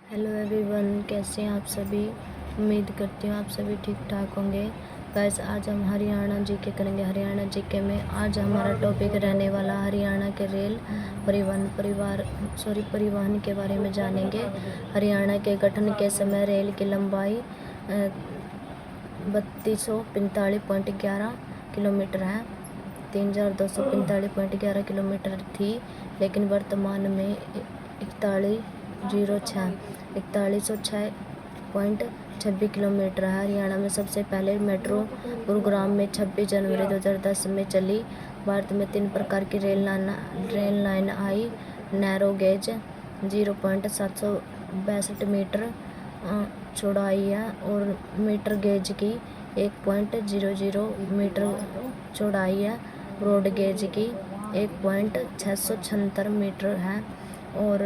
Hello everyone, कैसे हैं आप सभी। उम्मीद करती हूँ आप सभी ठीक ठाक होंगे। गाइस, आज हम हरियाणा जीके करेंगे। हरियाणा जीके में आज हमारा टॉपिक रहने वाला हरियाणा के रेल परिवहन के बारे में जानेंगे। हरियाणा के गठन के समय रेल की लंबाई 3245.11 किलोमीटर है। 3245.11 किलोमीटर थी, लेकिन वर्तमान में 4106.26 किलोमीटर है। हरियाणा में सबसे पहले मेट्रो गुरुग्राम में 26 जनवरी 2010 में चली। भारत में 3 प्रकार की रेल लाइन आई। नैरो गेज 0.762 मीटर चौड़ाई है और मीटर गेज की 1.00 मीटर चौड़ाई है। ब्रॉड गेज की 1.676 मीटर है। और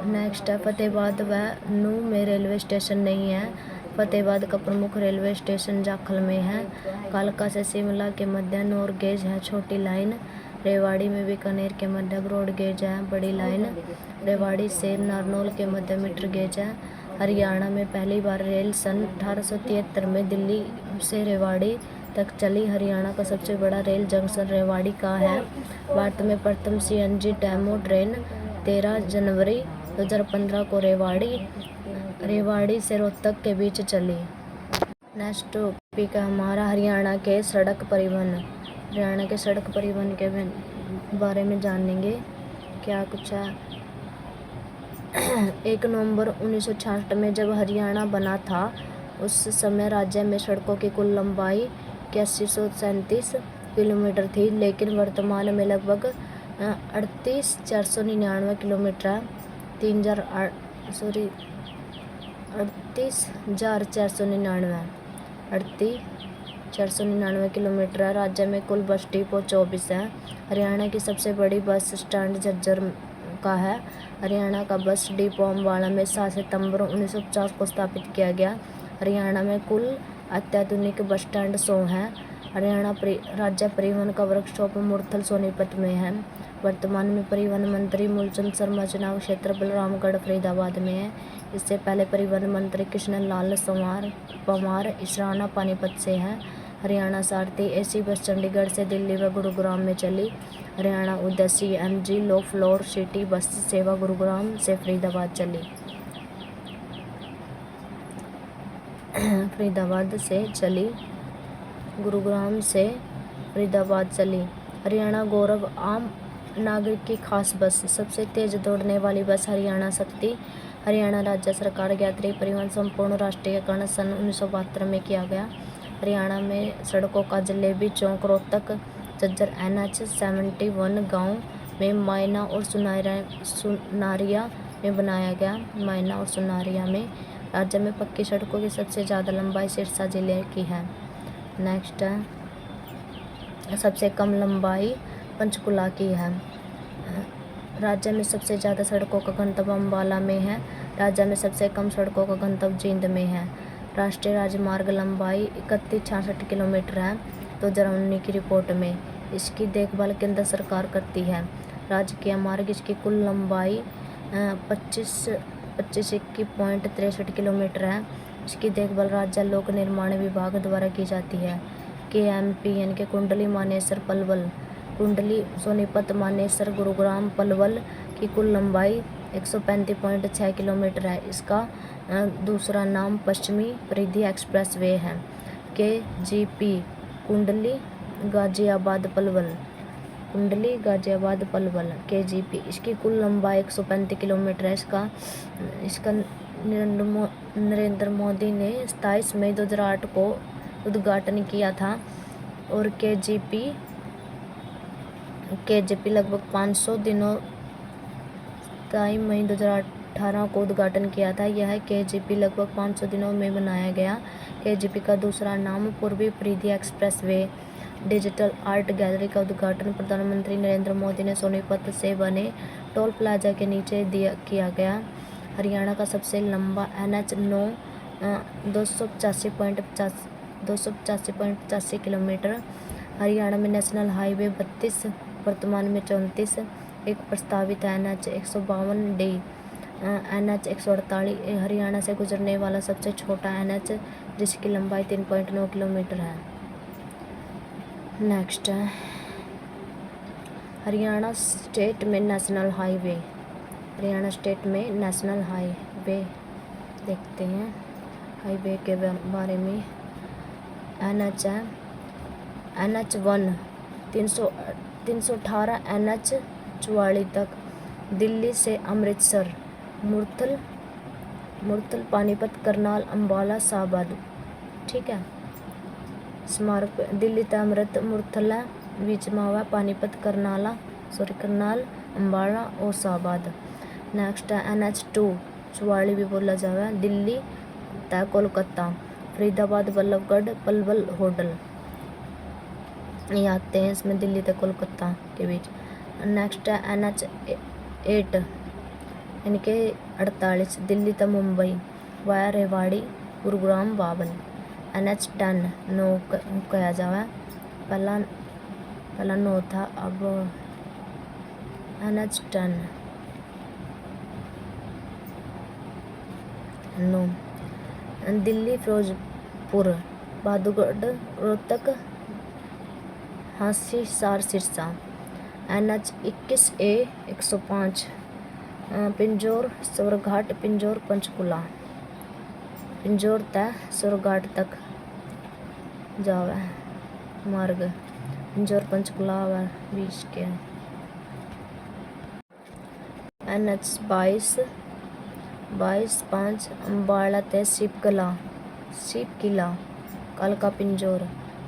नेक्स्ट है फतेहाबाद व नूंह में रेलवे स्टेशन नहीं है। फतेहाबाद का प्रमुख रेलवे स्टेशन जाखल में है। कालका से शिमला के मध्य नॉर गेज है छोटी लाइन। रेवाड़ी में बीकानेर के मध्य ब्रॉड गेज है बड़ी लाइन। रेवाड़ी से नारनौल के मध्य मीटर गेज है। हरियाणा में पहली बार रेल सन 1873 में दिल्ली से रेवाड़ी तक चली। हरियाणा का सबसे बड़ा रेल जंक्शन रेवाड़ी का है। भारत में प्रथम CNG डेमो ट्रेन 13 जनवरी 2015 को रेवाड़ी से रोहतक के बीच चली। नेक्स्ट टॉपिक है हमारा हरियाणा के सड़क परिवहन। हरियाणा के सड़क परिवहन के बारे में जानेंगे क्या कुछ है। 1 नवंबर 1966 में जब हरियाणा बना था, उस समय राज्य में सड़कों की कुल लंबाई 8137 किलोमीटर थी, लेकिन वर्तमान में लगभग 38,499 किलोमीटर है। 38,499 किलोमीटर है। राज्य में कुल बस डिपो 24 है। हरियाणा की सबसे बड़ी बस स्टैंड झज्जर का है। हरियाणा का बस डिपो अम्बाला में 7 सितंबर 1950 को स्थापित किया गया। हरियाणा में कुल अत्याधुनिक बस स्टैंड 100 हैं। हरियाणा राज्य परिवहन का वर्कशॉप मुरथल सोनीपत में है। वर्तमान में परिवहन मंत्री मूलचंद शर्मा चुनाव क्षेत्र बलरामगढ़ फरीदाबाद में है। इससे पहले परिवहन मंत्री कृष्ण लाल पंवार इसराना पानीपत से हैं। हरियाणा सारथी AC बस चंडीगढ़ से दिल्ली व गुरुग्राम में चली। हरियाणा उदय CNG low floor city bus सेवा गुरुग्राम से फरीदाबाद चली। गुरुग्राम से फरीदाबाद चली। हरियाणा गौरव आम नागरिक की खास बस, सबसे तेज दौड़ने वाली बस हरियाणा शक्ति। हरियाणा राज्य सरकार यात्री परिवहन संपूर्ण राष्ट्रीयकरण सन 1972 में किया गया। हरियाणा में सड़कों का जलेबी चौक रोहतक झज्जर NH 71 गाँव में मायना और सुनारिया में बनाया गया। मायना और सुनारिया में राज्य में पक्की सड़कों की सबसे ज़्यादा लंबाई सिरसा जिले की है। नेक्स्ट है सबसे कम लंबाई पंचकुला की है। राज्य में सबसे ज़्यादा सड़कों का गंतव्य अम्बाला में है। राज्य में सबसे कम सड़कों का गंतव्य जींद में है। राष्ट्रीय राजमार्ग लंबाई 3166 किलोमीटर है 2019 की रिपोर्ट में। इसकी देखभाल केंद्र सरकार करती है। राजकीय मार्ग इसकी कुल लंबाई 2521.63 किलोमीटर है। इसकी देखभाल राज्य लोक निर्माण विभाग द्वारा की जाती है। KMPN के कुंडली मानेसर पलवल, कुंडली सोनीपत मानेसर गुरुग्राम पलवल की कुल लंबाई 135.6 किलोमीटर है। इसका दूसरा नाम पश्चिमी परिधि एक्सप्रेस वे है। KGP कुंडली गाजियाबाद पलवल KGP, इसकी कुल लंबाई 135 किलोमीटर है। इसका नरेंद्र मोदी ने 27 मई 2008 को उद्घाटन किया था। और KGP लगभग 500 दिनों 27 मई 2018 को उद्घाटन किया था। यह KGP लगभग 500 दिनों में बनाया गया। KGP का दूसरा नाम पूर्वी परिधि express way. Digital art gallery का उद्घाटन प्रधानमंत्री नरेंद्र मोदी ने सोनीपत से बने टोल प्लाजा के नीचे किया गया। हरियाणा का सबसे लंबा NH 9 285.85 किलोमीटर। हरियाणा में नेशनल हाईवे 32 वर्तमान में 34 एक प्रस्तावित NH 152D NH 148 हरियाणा से गुजरने वाला सबसे छोटा NH जिसकी लंबाई 3.9 किलोमीटर है। नेक्स्ट है हरियाणा स्टेट में नेशनल हाईवे। हरियाणा स्टेट में नेशनल हाईवे देखते हैं हाईवे के बारे में। NH है NH 1 318 NH 44 तक दिल्ली से अमृतसर मुरथल पानीपत करनाल अम्बाला शाहबाद। ठीक है, स्मारक दिल्ली ते अमृत मुरथल है बीच में हुआ पानीपत करनाल अम्बाला और शाहबाद। नेक्स्ट है NH 2 44 भी बोला जावा दिल्ली तय कोलकाता फरीदाबाद बल्लभगढ़ पलवल होटल ये आते हैं इसमें दिल्ली तक कोलकाता के बीच। नेक्स्ट है NH 8 इनके 48 दिल्ली तक मुंबई वाया रेवाड़ी गुरुग्राम बावन। NH 10 9 कहा जावा पहला 9 था अब NH 10 9 दिल्ली फिरोजपुर बहादुरगढ़ रोहतक हांसी सार सिरसा। NH 21A 105 पिंजौर सौरघाट पिंजौर पंचकुला पिंजौर तय सौरघाट तक जावा मार्ग पिंजौर पंचकुला व बीच के। NH 22 5 अम्बाला तय शिप किला कालका पिंजौर।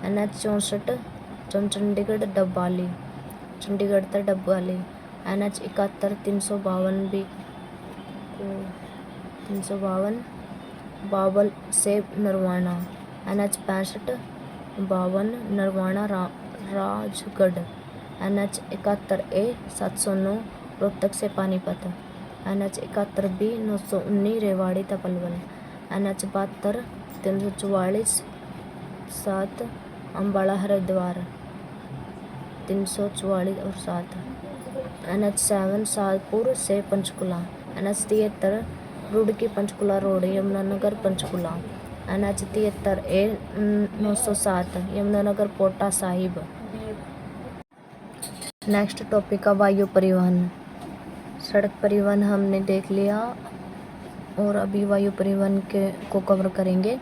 NH 64 चंडीगढ़ डब्बाली चंडीगढ़ तक डब्बाली। NH 71 352 बाबल से Narwana. NH 65 52 Narwana Rajgarh. NH 71A 709 Rohtak से पानीपत। NH 71B 919 रेवाड़ी तक पलवल। NH 72 344 7 अम्बाला हरिद्वार 344 और 7। NH 7 शाहपुर से Panchkula. NH 73 Roorkee Panchkula road Yamunanagar Panchkula. NH 73A 907 Yamunanagar Paonta Sahib. Next topic है वायु परिवहन। सड़क परिवहन हमने देख लिया और अभी वायु परिवहन को कवर करेंगे।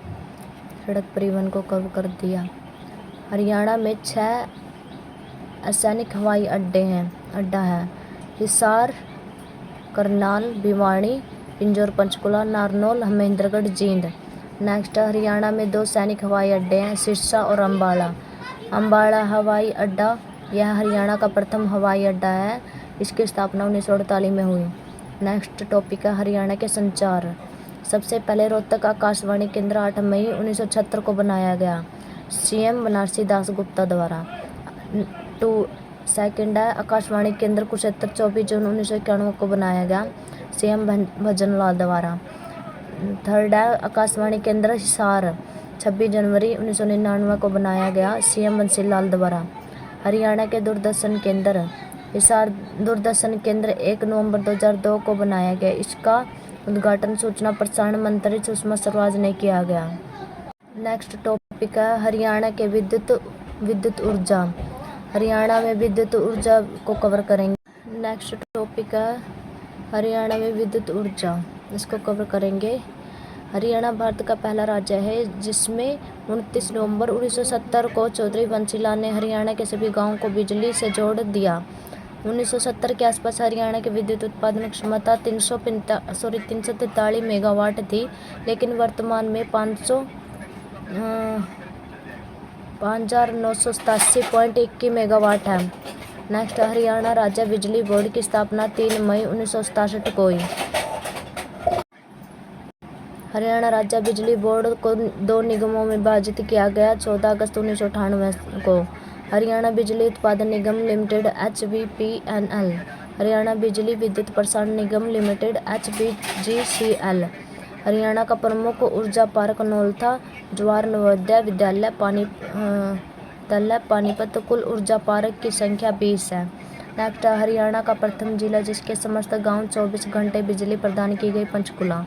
सड़क परिवहन को कवर कर दिया। हरियाणा में 6 असैनिक हवाई अड्डा है हिसार करनाल भिवानी पिंजौर पंचकुला नारनौल महेंद्रगढ़ जींद। नेक्स्ट हरियाणा में 2 सैनिक हवाई अड्डे हैं सिरसा और अम्बाला हवाई अड्डा यह हरियाणा का प्रथम हवाई अड्डा है। इसकी स्थापना 1948 में हुई। नेक्स्ट टॉपिक है हरियाणा के संचार। सबसे पहले रोहतक आकाशवाणी केंद्र 8 मई 1976 को बनाया गया CM बनारसी दास गुप्ता द्वारा। 2 सेकंड है आकाशवाणी केंद्र कुरुक्षेत्र 24 जून 1991 को बनाया गया CM भजनलाल द्वारा। थर्ड है आकाशवाणी केंद्र हिसार 26 जनवरी 1999 को बनाया गया CM बंसीलाल द्वारा। हरियाणा के दूरदर्शन केंद्र हिसार दूरदर्शन केंद्र 1 नवंबर 2002 को बनाया गया। इसका उद्घाटन सूचना प्रसारण मंत्री सुषमा स्वराज ने किया गया। नेक्स्ट टॉपिक है हरियाणा के विद्युत ऊर्जा। हरियाणा में विद्युत ऊर्जा को कवर करेंगे। नेक्स्ट टॉपिक है हरियाणा में विद्युत ऊर्जा, इसको कवर करेंगे। हरियाणा भारत का पहला राज्य है जिसमें 29 नवंबर 1970 को चौधरी बंसीलाल ने हरियाणा के सभी गांवों को बिजली से जोड़ दिया। 1970 के आसपास हरियाणा की विद्युत उत्पादन क्षमता 343 मेगावाट थी, लेकिन वर्तमान में 5987.21 मेगावाट है। नेक्स्ट हरियाणा राज्य बिजली बोर्ड की स्थापना 3 मई 1967 को हुई। हरियाणा राज्य बिजली बोर्ड को 2 निगमों में विभाजित किया गया 14 अगस्त 1998 को। हरियाणा बिजली उत्पादन निगम लिमिटेड HBPNL, हरियाणा बिजली विद्युत प्रसारण निगम लिमिटेड HBGCL। हरियाणा का प्रमुख ऊर्जा पार्क नौलथा जवाहर नवोदय विद्यालय पानीपत। कुल ऊर्जा पार्क की संख्या 20 है। नेक्स्ट हरियाणा का प्रथम जिला जिसके समस्त गांव 24 घंटे बिजली प्रदान की गई, पंचकुला।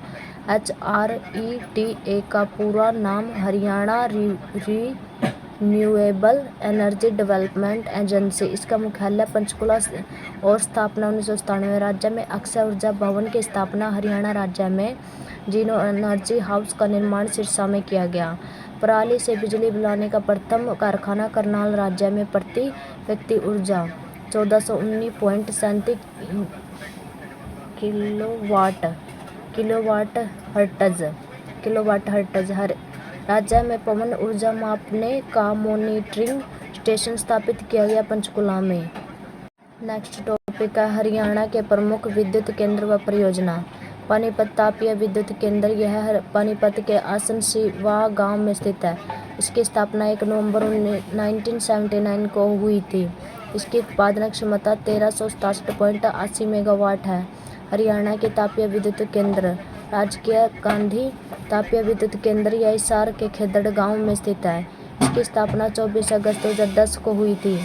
HRETA का पूरा नाम Haryana renewable energy development agency. इसका मुख्यालय पंचकुला और स्थापना 1997। राज्य में अक्षय ऊर्जा भवन की स्थापना हरियाणा राज्य में जीनो एनर्जी हाउस का निर्माण सिरसा में किया गया। पराली से बिजली बनाने का प्रथम कारखाना करनाल राज्य में प्रति व्यक्ति ऊर्जा 1419.37 किलोवाट हर्ट्ज। राज्य में पवन ऊर्जा मापने का मॉनिटरिंग स्टेशन स्थापित किया गया, पंचकुला में। नेक्स्ट टॉपिक है हरियाणा के प्रमुख विद्युत केंद्र व परियोजना। पानीपत तापीय विद्युत केंद्र, यह पानीपत के आसन सिवा गांव में स्थित है। इसकी स्थापना 1 नवंबर 1979 को हुई थी। इसकी उत्पादन क्षमता 1367.80 मेगावाट है। हरियाणा के तापीय विद्युत केंद्र राजकीय गांधी तापीय विद्युत केंद्र यह हिसार के खेदड़ गांव में स्थित है। इसकी स्थापना 24 अगस्त 2010 को हुई थी।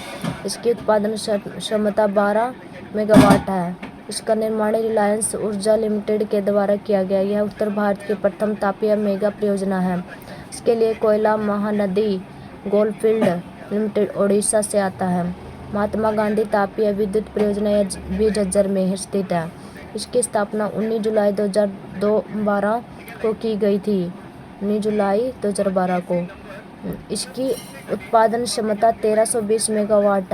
इसकी उत्पादन क्षमता 12 मेगावाट है। इसका निर्माण रिलायंस ऊर्जा लिमिटेड के द्वारा किया गया। यह उत्तर भारत की प्रथम तापीय मेगा परियोजना है। इसके लिए कोयला महानदी गोलफील्ड लिमिटेड ओडिशा से आता है। महात्मा गांधी तापीय विद्युत परियोजना भी झज्जर में स्थित है। इसकी स्थापना 19 जुलाई 2012 को की गई थी। 19 जुलाई 2012 को। इसकी उत्पादन क्षमता 1320 मेगावाट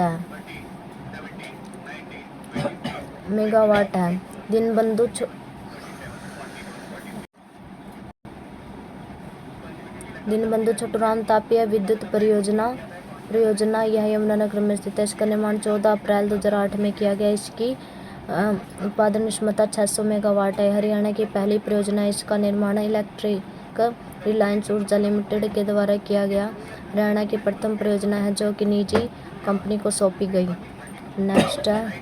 है। दीनबंधु छोटूराम तापीय विद्युत परियोजना यह यमुनानगर में स्थित है। इसका निर्माण 14 अप्रैल 2008 में किया गया। इसकी उत्पादन क्षमता 600 मेगावाट है। हरियाणा की पहली परियोजना। इसका निर्माण इलेक्ट्रिक रिलायंस ऊर्जा लिमिटेड के द्वारा किया गया। हरियाणा की प्रथम परियोजना है जो कि निजी कंपनी को सौंपी गई। नेक्स्ट है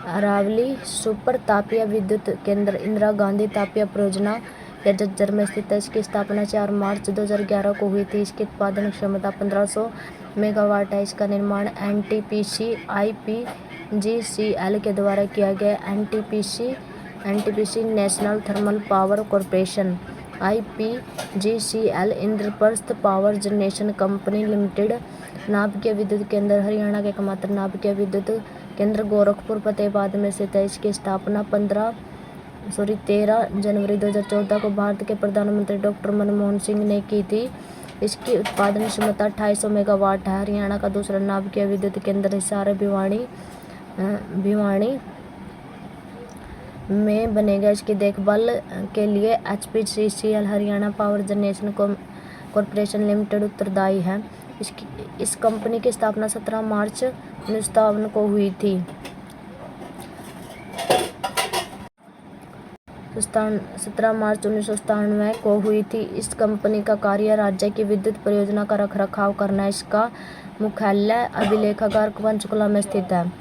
अरावली सुपर तापीय विद्युत केंद्र, इंदिरा गांधी तापीय परियोजना, यह झज्जर में स्थित है। इसकी स्थापना 4 मार्च 2011 को हुई थी। इसकी उत्पादन क्षमता 1500 मेगावाट है। इसका निर्माण NTPC IPGCL के द्वारा किया गया। NTPC national thermal power corporation, IPGCL Indraprastha power generation company limited. नाभिकीय विद्युत केंद्र हरियाणा के एकमात्र नाभिकीय विद्युत केंद्र गोरखपुर फतेहाबाद में स्थित है। इसकी स्थापना 13 जनवरी 2014 को भारत के प्रधानमंत्री डॉक्टर मनमोहन सिंह ने की थी। इसकी उत्पादन क्षमता 2800 मेगावाट है। हरियाणा का दूसरा नाभिकीय विद्युत केंद्र हिसार भिवानी में बनेगा। इसकी देखभाल के लिए HPCL Haryana power generation corporation limited उत्तरदायी है। इस कंपनी की स्थापना 17 मार्च 1957 को हुई थी। 17 मार्च 1997 को हुई थी। इस कंपनी का कार्य राज्य की विद्युत परियोजना का रखरखाव करना है। इसका मुख्यालय अभिलेखागार पंचकुला में स्थित है।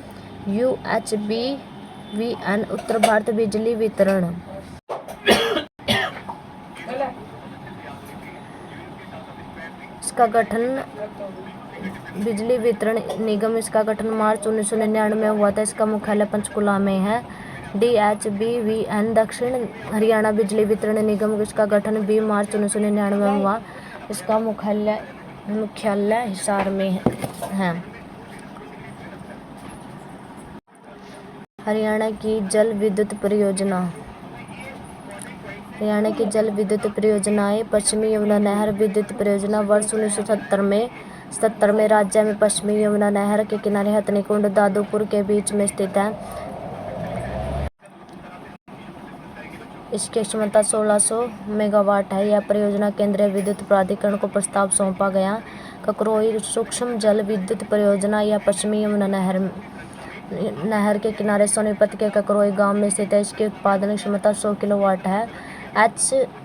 UHBVN उत्तर भारत बिजली वितरण इसका गठन बिजली वितरण निगम, इसका गठन मार्च 1999 में हुआ था। इसका मुख्यालय पंचकुला में है। DHBVN दक्षिण हरियाणा बिजली वितरण निगम, इसका गठन 20 मार्च 1999 में हुआ। इसका मुख्यालय हिसार में है। हरियाणा की जल विद्युत परियोजनाएं। पश्चिमी यमुना नहर विद्युत परियोजना वर्ष 1977 में राज्य में पश्चिमी यमुना नहर के किनारे हथनीकुंड दादूपुर के बीच में स्थित है। इसकी क्षमता 1600 मेगावाट है। यह परियोजना केंद्रीय विद्युत प्राधिकरण को प्रस्ताव सौंपा गया। ककरोई सूक्ष्म जल विद्युत परियोजना, यह पश्चिमी यमुना नहर के किनारे सोनीपत के ककरोई गांव में स्थित है। इसकी उत्पादन क्षमता 100 किलोवाट है।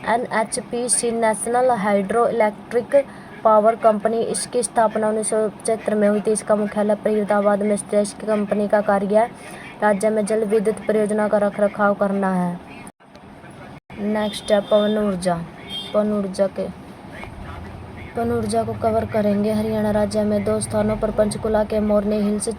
NHPC national hydro electric power company, इसकी स्थापना 1975 में हुई थी। इसका मुख्यालय फरीदाबाद में स्थित है। इसकी कंपनी का कार्य राज्य में जल विद्युत परियोजना का रखरखाव करना है। नेक्स्ट है पवन ऊर्जा पन ऊर्जा को कवर करेंगे। हरियाणा राज्य में 2 स्थानों पर पंचकुला के मोरनी हिल्स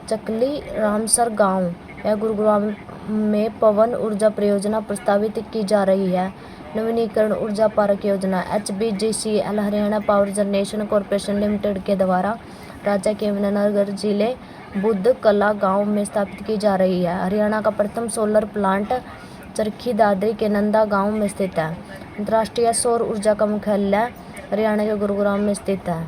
चकली रामसर गांव या गुरुग्राम में पवन ऊर्जा परियोजना प्रस्तावित की जा रही है। नवीनीकरण ऊर्जा पार्क योजना HBGCL Haryana power generation corporation limited के द्वारा राज्य के यमुनानगर जिले बुद्ध कला गांव में स्थापित की जा रही है। हरियाणा का प्रथम सोलर प्लांट चरखी दादरी के नंदा गांव में स्थित है। अंतर्राष्ट्रीय सौर ऊर्जा का मुख्यालय हरियाणा के गुरुग्राम में स्थित है।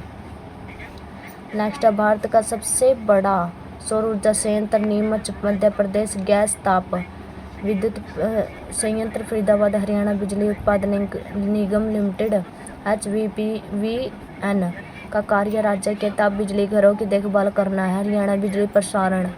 नेक्स्ट है भारत का सबसे बड़ा सौर ऊर्जा संयंत्र नीमच मध्य प्रदेश गैस ताप विद्युत संयंत्र फरीदाबाद हरियाणा बिजली उत्पादन निगम लिमिटेड HVPVN का कार्य राज्य के ताप बिजली घरों की देखभाल करना है। हरियाणा बिजली प्रसारण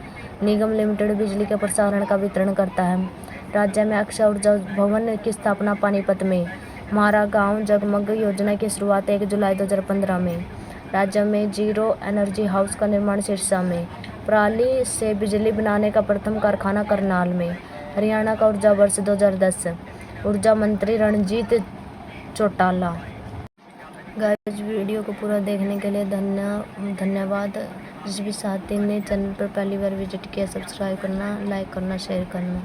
निगम लिमिटेड बिजली के प्रसारण का वितरण करता है। राज्य में अक्षय ऊर्जा भवन की स्थापना पानीपत में। हमारा गांव जगमग योजना की शुरुआत 1 जुलाई 2015 में। राज्य में जीरो एनर्जी हाउस का निर्माण सिरसा में। पराली से बिजली बनाने का प्रथम कारखाना करनाल में। हरियाणा का ऊर्जा वर्ष 2010। ऊर्जा मंत्री रणजीत चौटाला। गाइस वीडियो को पूरा देखने के लिए धन्यवाद। जिस भी साथी ने चैनल पर पहली बार विजिट किया सब्सक्राइब करना, लाइक करना, शेयर करना।